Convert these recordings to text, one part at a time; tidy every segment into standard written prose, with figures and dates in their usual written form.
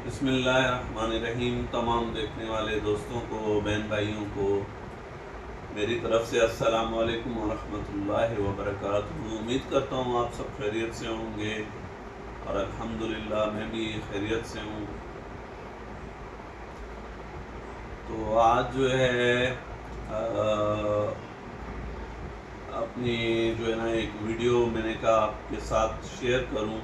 بسم اللہ الرحمن الرحیم۔ تمام دیکھنے والے دوستوں کو، بہن بھائیوں کو میری طرف سے السلام علیکم ورحمۃ اللہ وبرکاتہ۔ امید کرتا ہوں آپ سب خیریت سے ہوں گے اور الحمدللہ میں بھی خیریت سے ہوں۔ تو آج جو ہے اپنی ایک ویڈیو میں نے کہا آپ کے ساتھ شیئر کروں،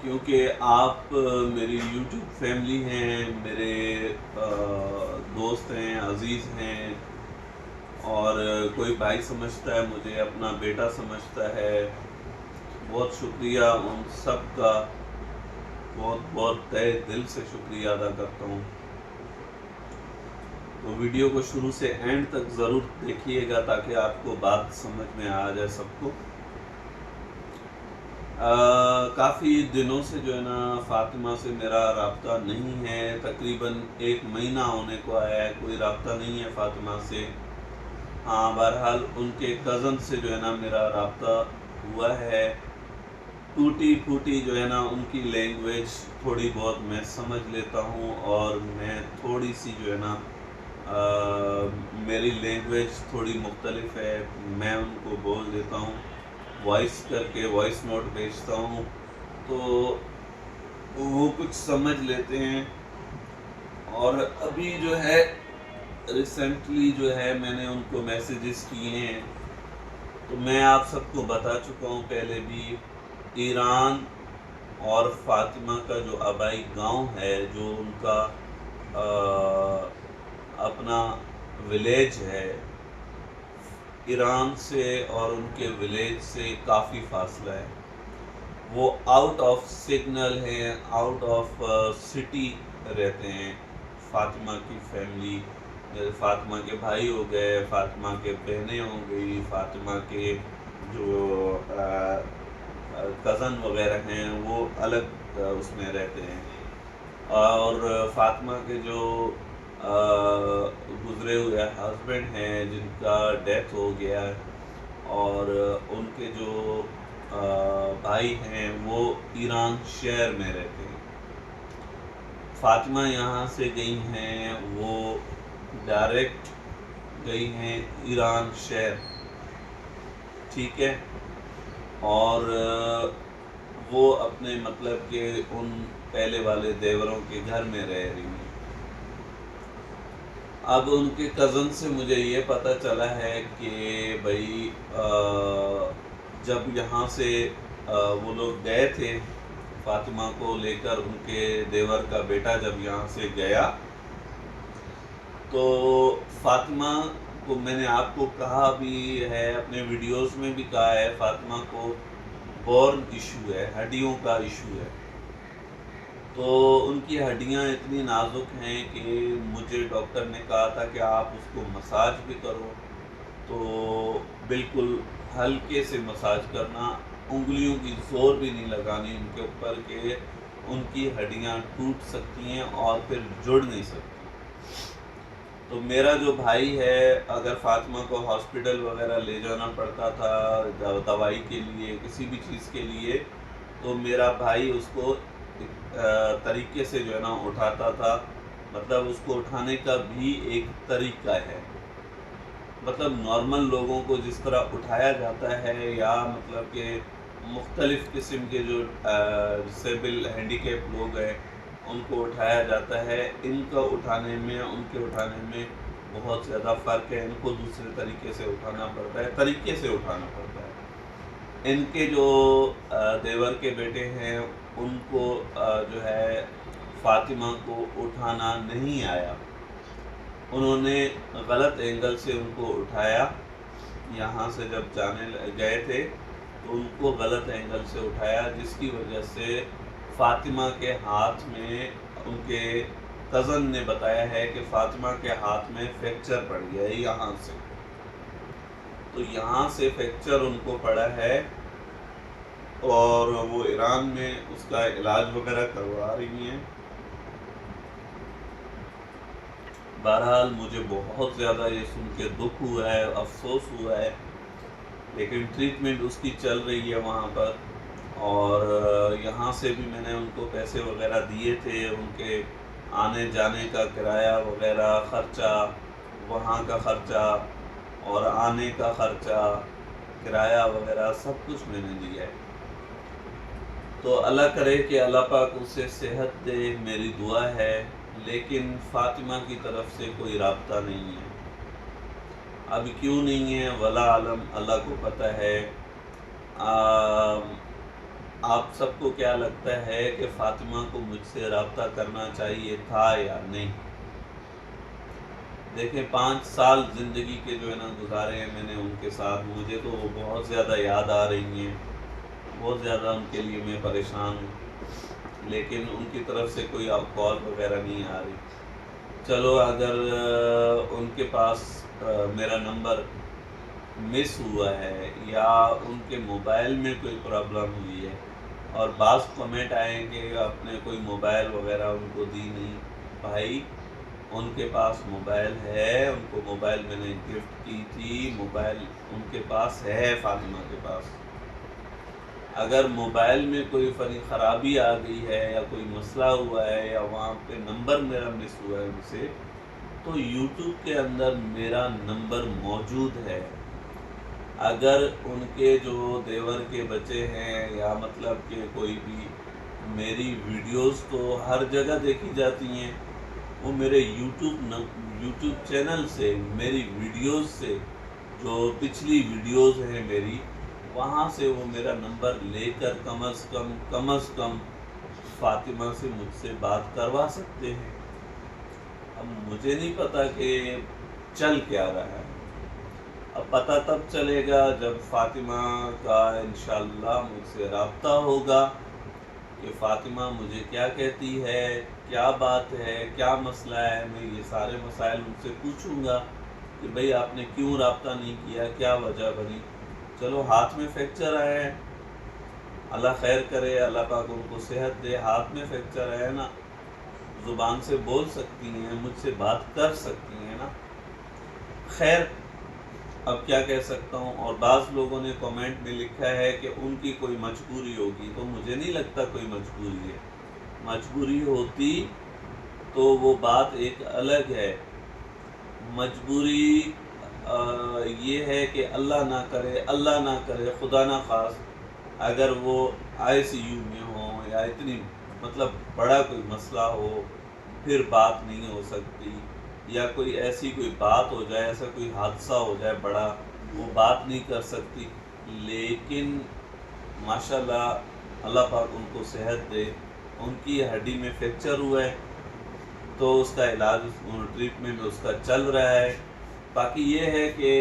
کیونکہ آپ میری یوٹیوب فیملی ہیں، میرے دوست ہیں، عزیز ہیں، اور کوئی بھائی سمجھتا ہے مجھے، اپنا بیٹا سمجھتا ہے۔ بہت شکریہ ان سب کا، بہت بہت تہہ دل سے شکریہ ادا کرتا ہوں۔ تو ویڈیو کو شروع سے اینڈ تک ضرور دیکھیے گا تاکہ آپ کو بات سمجھ میں آ جائے سب کو۔ کافی دنوں سے فاطمہ سے میرا رابطہ نہیں ہے، تقریباً 1 مہینہ ہونے کو آیا ہے، کوئی رابطہ نہیں ہے فاطمہ سے۔ ہاں، بہرحال ان کے کزن سے میرا رابطہ ہوا ہے۔ ٹوٹی پھوٹی ان کی لینگویج تھوڑی بہت میں سمجھ لیتا ہوں، اور میں تھوڑی سی میری لینگویج تھوڑی مختلف ہے، میں ان کو بول دیتا ہوں، وائس کر کے وائس نوٹ بھیجتا ہوں تو وہ کچھ سمجھ لیتے ہیں۔ اور ابھی ریسنٹلی میں نے ان کو میسیجز کیے ہیں، تو میں آپ سب کو بتا چکا ہوں پہلے بھی، ایران اور فاطمہ کا جو آبائی گاؤں ہے، جو ان کا اپنا ولیج ہے، ایران سے اور ان کے ولیج سے کافی فاصلہ ہے۔ وہ آؤٹ آف سگنل ہیں، آؤٹ آف سٹی رہتے ہیں۔ فاطمہ کی فیملی، فاطمہ کے بھائی ہو گئے، فاطمہ کے بہنیں ہو گئی، فاطمہ کے جو کزن وغیرہ ہیں وہ الگ اس میں رہتے ہیں، اور فاطمہ کے جو گزرے ہوئے ہسبینڈ ہیں جن کا ڈیتھ ہو گیا ہے، اور ان کے جو بھائی ہیں وہ ایران شہر میں رہتے ہیں۔ فاطمہ یہاں سے گئی ہیں، وہ ڈائریکٹ گئی ہیں ایران شہر، ٹھیک ہے، اور وہ اپنے کہ ان پہلے والے دیوروں کے گھر میں رہ رہی ہیں۔ اب ان کے کزن سے مجھے یہ پتہ چلا ہے کہ بھائی جب یہاں سے وہ لوگ گئے تھے فاطمہ کو لے کر، ان کے دیور کا بیٹا جب یہاں سے گیا، تو فاطمہ کو میں نے آپ کو کہا بھی ہے، اپنے ویڈیوز میں بھی کہا ہے، فاطمہ کو بورن ایشو ہے، ہڈیوں کا ایشو ہے۔ تو ان کی ہڈیاں اتنی نازک ہیں کہ مجھے ڈاکٹر نے کہا تھا کہ آپ اس کو مساج بھی کرو، تو بالکل ہلکے سے مساج کرنا، انگلیوں کی زور بھی نہیں لگانی ان کے اوپر کہ ان کی ہڈیاں ٹوٹ سکتی ہیں اور پھر جڑ نہیں سکتی۔ تو میرا جو بھائی ہے، اگر فاطمہ کو ہاسپٹل وغیرہ لے جانا پڑتا تھا دوائی کے لیے، کسی بھی چیز کے لیے، تو میرا بھائی اس کو طریقے سے اٹھاتا تھا، اس کو اٹھانے کا بھی ایک طریقہ ہے، نارمل لوگوں کو جس طرح اٹھایا جاتا ہے، یا کہ مختلف قسم کے جو ڈسیبل ہینڈیکیپ لوگ ہیں ان کو اٹھایا جاتا ہے، ان کا اٹھانے میں، ان کے اٹھانے میں بہت زیادہ فرق ہے۔ ان کو دوسرے طریقے سے اٹھانا پڑتا ہے، طریقے سے اٹھانا پڑتا ہے۔ ان کے جو دیور کے بیٹے ہیں، ان کو فاطمہ کو اٹھانا نہیں آیا، انہوں نے غلط اینگل سے ان کو اٹھایا۔ یہاں سے جب جانے گئے تھے تو ان کو غلط اینگل سے اٹھایا، جس کی وجہ سے فاطمہ کے ہاتھ میں، ان کے کزن نے بتایا ہے کہ فاطمہ کے ہاتھ میں فریکچر پڑ گیا ہے یہاں سے، تو یہاں سے فریکچر ان کو پڑا ہے، اور وہ ایران میں اس کا علاج وغیرہ کروا رہی ہیں۔ بہرحال مجھے بہت زیادہ یہ سن کے دکھ ہوا ہے، افسوس ہوا ہے، لیکن ٹریٹمنٹ اس کی چل رہی ہے وہاں پر۔ اور یہاں سے بھی میں نے ان کو پیسے وغیرہ دیے تھے، ان کے آنے جانے کا کرایہ وغیرہ خرچہ، وہاں کا خرچہ اور آنے کا خرچہ، کرایہ وغیرہ سب کچھ میں نے دیا ہے۔ تو اللہ کرے کہ اللہ پاک اسے صحت دے، میری دعا ہے، لیکن فاطمہ کی طرف سے کوئی رابطہ نہیں ہے۔ اب کیوں نہیں ہے ولا عالم، اللہ کو پتہ ہے۔ آپ سب کو کیا لگتا ہے کہ فاطمہ کو مجھ سے رابطہ کرنا چاہیے تھا یا نہیں؟ دیکھیں 5 سال زندگی کے جو ہے نا گزارے ہیں میں نے ان کے ساتھ، مجھے تو وہ بہت زیادہ یاد آ رہی ہیں، بہت زیادہ ان کے لیے میں پریشان ہوں، لیکن ان کی طرف سے کوئی کال وغیرہ نہیں آ رہی۔ چلو اگر ان کے پاس میرا نمبر مس ہوا ہے یا ان کے موبائل میں کوئی پرابلم ہوئی ہے، اور بعض کمنٹ آئیں کہ آپ نے کوئی موبائل وغیرہ ان کو دی نہیں، بھائی ان کے پاس موبائل ہے، ان کو موبائل میں نے گفٹ کی تھی، موبائل ان کے پاس ہے، فاطمہ کے پاس۔ اگر موبائل میں کوئی خرابی آ گئی ہے یا کوئی مسئلہ ہوا ہے یا وہاں پہ نمبر میرا مس ہوا ہے ان سے، تو یوٹیوب کے اندر میرا نمبر موجود ہے۔ اگر ان کے جو دیور کے بچے ہیں یا مطلب کہ کوئی بھی، میری ویڈیوز تو ہر جگہ دیکھی جاتی ہیں، وہ میرے یوٹیوب چینل سے، میری ویڈیوز سے، جو پچھلی ویڈیوز ہیں میری، وہاں سے وہ میرا نمبر لے کر کم از کم فاطمہ سے مجھ سے بات کروا سکتے ہیں۔ اب مجھے نہیں پتا کہ چل کیا رہا ہے، اب پتہ تب چلے گا جب فاطمہ کا انشاءاللہ مجھ سے رابطہ ہوگا کہ فاطمہ مجھے کیا کہتی ہے، کیا بات ہے، کیا مسئلہ ہے۔ میں یہ سارے مسائل ان سے پوچھوں گا کہ بھئی آپ نے کیوں رابطہ نہیں کیا، کیا وجہ بنی۔ چلو ہاتھ میں فریکچر آیا ہے، اللہ خیر کرے، اللہ پاک ان کو صحت دے، ہاتھ میں فریکچر ہے نا، زبان سے بول سکتی ہیں، مجھ سے بات کر سکتی ہیں نا، خیر اب کیا کہہ سکتا ہوں۔ اور بعض لوگوں نے کمنٹ میں لکھا ہے کہ ان کی کوئی مجبوری ہوگی، تو مجھے نہیں لگتا کوئی مجبوری ہے۔ مجبوری ہوتی تو وہ بات ایک الگ ہے۔ مجبوری یہ ہے کہ اللہ نہ کرے خدا نہ خواست اگر وہ ICU میں ہوں یا اتنی مطلب بڑا کوئی مسئلہ ہو، پھر بات نہیں ہو سکتی، یا کوئی ایسی کوئی بات ہو جائے، ایسا کوئی حادثہ ہو جائے بڑا، وہ بات نہیں کر سکتی۔ لیکن ماشاءاللہ اللہ پاک ان کو صحت دے، ان کی ہڈی میں فریکچر ہوا ہے تو اس کا علاج، ٹریٹمنٹ اس کا چل رہا ہے۔ باقی یہ ہے کہ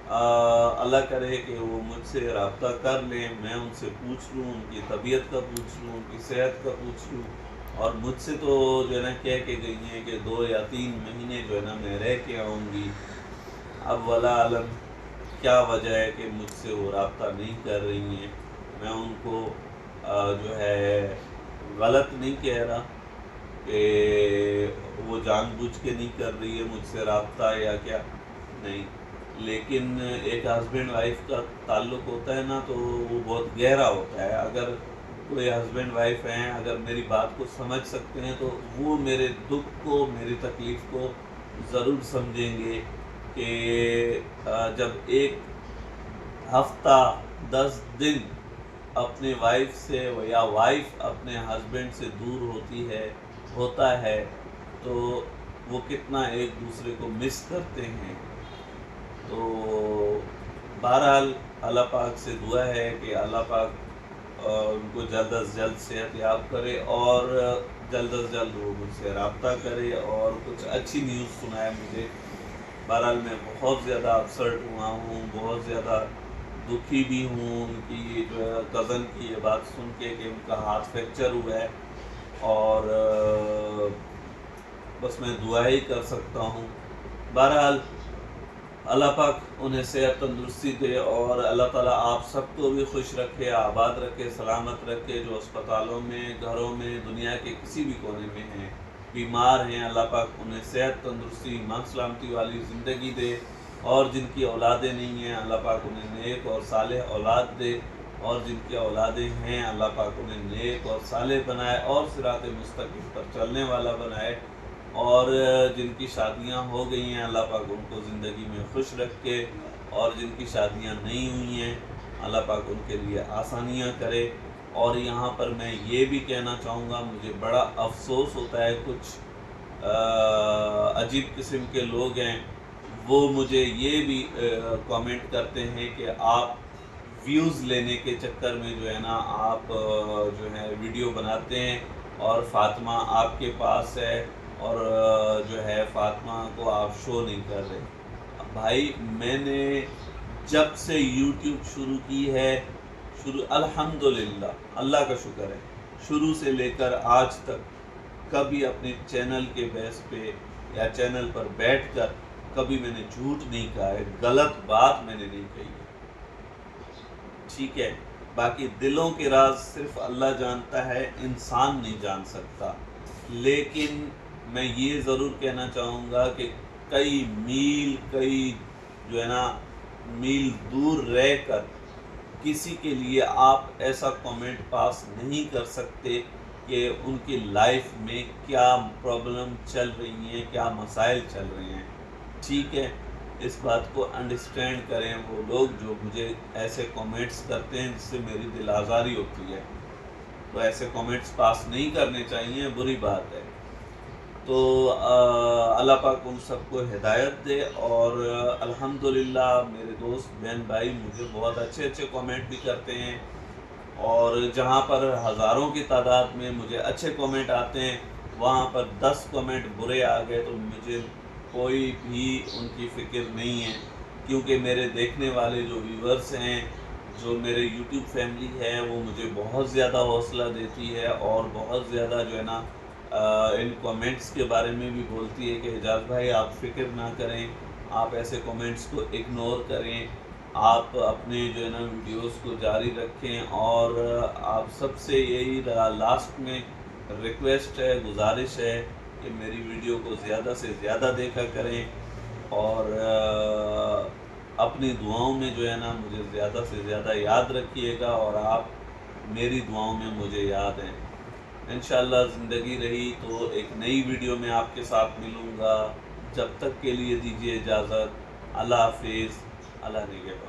اللہ کرے کہ وہ مجھ سے رابطہ کر لیں، میں ان سے پوچھ لوں، ان کی طبیعت کا پوچھ لوں، ان کی صحت کا پوچھ لوں۔ اور مجھ سے تو جو ہے نا کہہ کے گئی ہیں کہ 2 یا 3 مہینے جو ہے نا میں رہ کے آؤں گی۔ اب ولا عالم کیا وجہ ہے کہ مجھ سے وہ رابطہ نہیں کر رہی ہیں۔ میں ان کو جو ہے غلط نہیں کہہ رہا کہ وہ جان بوجھ کے نہیں کر رہی ہے مجھ سے رابطہ یا کیا، نہیں، لیکن ایک ہسبینڈ وائف کا تعلق ہوتا ہے نا تو وہ بہت گہرا ہوتا ہے۔ اگر کوئی ہسبینڈ وائف ہیں، اگر میری بات کو سمجھ سکتے ہیں تو وہ میرے دکھ کو، میری تکلیف کو ضرور سمجھیں گے کہ جب ایک ہفتہ 10 دن اپنے وائف سے یا وائف اپنے ہسبینڈ سے دور ہوتا ہے تو وہ کتنا ایک دوسرے کو مس کرتے ہیں۔ تو بہرحال اللہ پاک سے دعا ہے کہ اللہ پاک ان کو جلد از جلد صحت یاب کرے اور جلد از جلد وہ مجھ سے رابطہ کرے اور کچھ اچھی نیوز سنائے مجھے۔ بہرحال میں بہت زیادہ اپسٹ ہوا ہوں، بہت زیادہ دکھی بھی ہوں ان کی جو ہے کزن کی یہ بات سن کے کہ ان کا ہاتھ فریکچر ہوا ہے، اور بس میں دعا ہی کر سکتا ہوں۔ بہرحال اللہ پاک انہیں صحت تندرستی دے، اور اللہ تعالیٰ آپ سب کو بھی خوش رکھے، آباد رکھے، سلامت رکھے، جو اسپتالوں میں، گھروں میں، دنیا کے کسی بھی کونے میں ہیں، بیمار ہیں، اللہ پاک انہیں صحت تندرستی، ایمان سلامتی والی زندگی دے، اور جن کی اولادیں نہیں ہیں اللہ پاک انہیں نیک اور صالح اولاد دے، اور جن کی اولادیں ہیں اللہ پاک انہیں نیک اور صالح بنائے اور صراط مستقیم پر چلنے والا بنائے، اور جن کی شادیاں ہو گئی ہیں اللہ پاک ان کو زندگی میں خوش رکھے، اور جن کی شادیاں نہیں ہوئی ہیں اللہ پاک ان کے لیے آسانیاں کرے۔ اور یہاں پر میں یہ بھی کہنا چاہوں گا، مجھے بڑا افسوس ہوتا ہے، کچھ عجیب قسم کے لوگ ہیں، وہ مجھے یہ بھی کامنٹ کرتے ہیں کہ آپ ویوز لینے کے چکر میں جو ہے نا آپ جو ہے ویڈیو بناتے ہیں اور فاطمہ آپ کے پاس ہے اور جو ہے فاطمہ کو آپ شو نہیں کر رہے۔ بھائی میں نے جب سے یوٹیوب شروع کی ہے، الحمدللہ اللہ کا شکر ہے، شروع سے لے کر آج تک کبھی اپنے چینل کے بیس پہ یا چینل پر بیٹھ کر کبھی میں نے جھوٹ نہیں کہا ہے، غلط بات میں نے نہیں کہی ہے، ٹھیک ہے۔ باقی دلوں کے راز صرف اللہ جانتا ہے، انسان نہیں جان سکتا۔ لیکن میں یہ ضرور کہنا چاہوں گا کہ کئی جو ہے نا میل دور رہ کر کسی کے لیے آپ ایسا کومنٹ پاس نہیں کر سکتے کہ ان کی لائف میں کیا پرابلم چل رہی ہیں، کیا مسائل چل رہے ہیں، ٹھیک ہے۔ اس بات کو انڈرسٹینڈ کریں وہ لوگ جو مجھے ایسے کومنٹس کرتے ہیں جس سے میری دل آزاری ہوتی ہے، تو ایسے کومنٹس پاس نہیں کرنے چاہیے، بری بات ہے۔ تو اللہ پاک ان سب کو ہدایت دے، اور الحمدللہ میرے دوست بہن بھائی مجھے بہت اچھے کومنٹ بھی کرتے ہیں، اور جہاں پر ہزاروں کی تعداد میں مجھے اچھے کومنٹ آتے ہیں وہاں پر 10 کومنٹ برے آ گئے تو مجھے کوئی بھی ان کی فکر نہیں ہے، کیونکہ میرے دیکھنے والے جو ویورز ہیں، جو میرے یوٹیوب فیملی ہے، وہ مجھے بہت زیادہ حوصلہ دیتی ہے اور بہت زیادہ جو ہے نا ان کومنٹس کے بارے میں بھی بولتی ہے کہ اعجاز بھائی آپ فکر نہ کریں، آپ ایسے کومنٹس کو اگنور کریں، آپ اپنے جو ہے نا ویڈیوز کو جاری رکھیں، اور آپ سب سے یہی لاسٹ میں ریکویسٹ ہے، گزارش ہے کہ میری ویڈیو کو زیادہ سے زیادہ دیکھا کریں، اور اپنی دعاؤں میں جو ہے نا مجھے زیادہ سے زیادہ یاد رکھیے گا، اور آپ میری دعاؤں میں مجھے یاد ہیں۔ انشاءاللہ زندگی رہی تو ایک نئی ویڈیو میں آپ کے ساتھ ملوں گا، جب تک کے لیے دیجیے اجازت، اللہ حافظ، اللہ نگہبان۔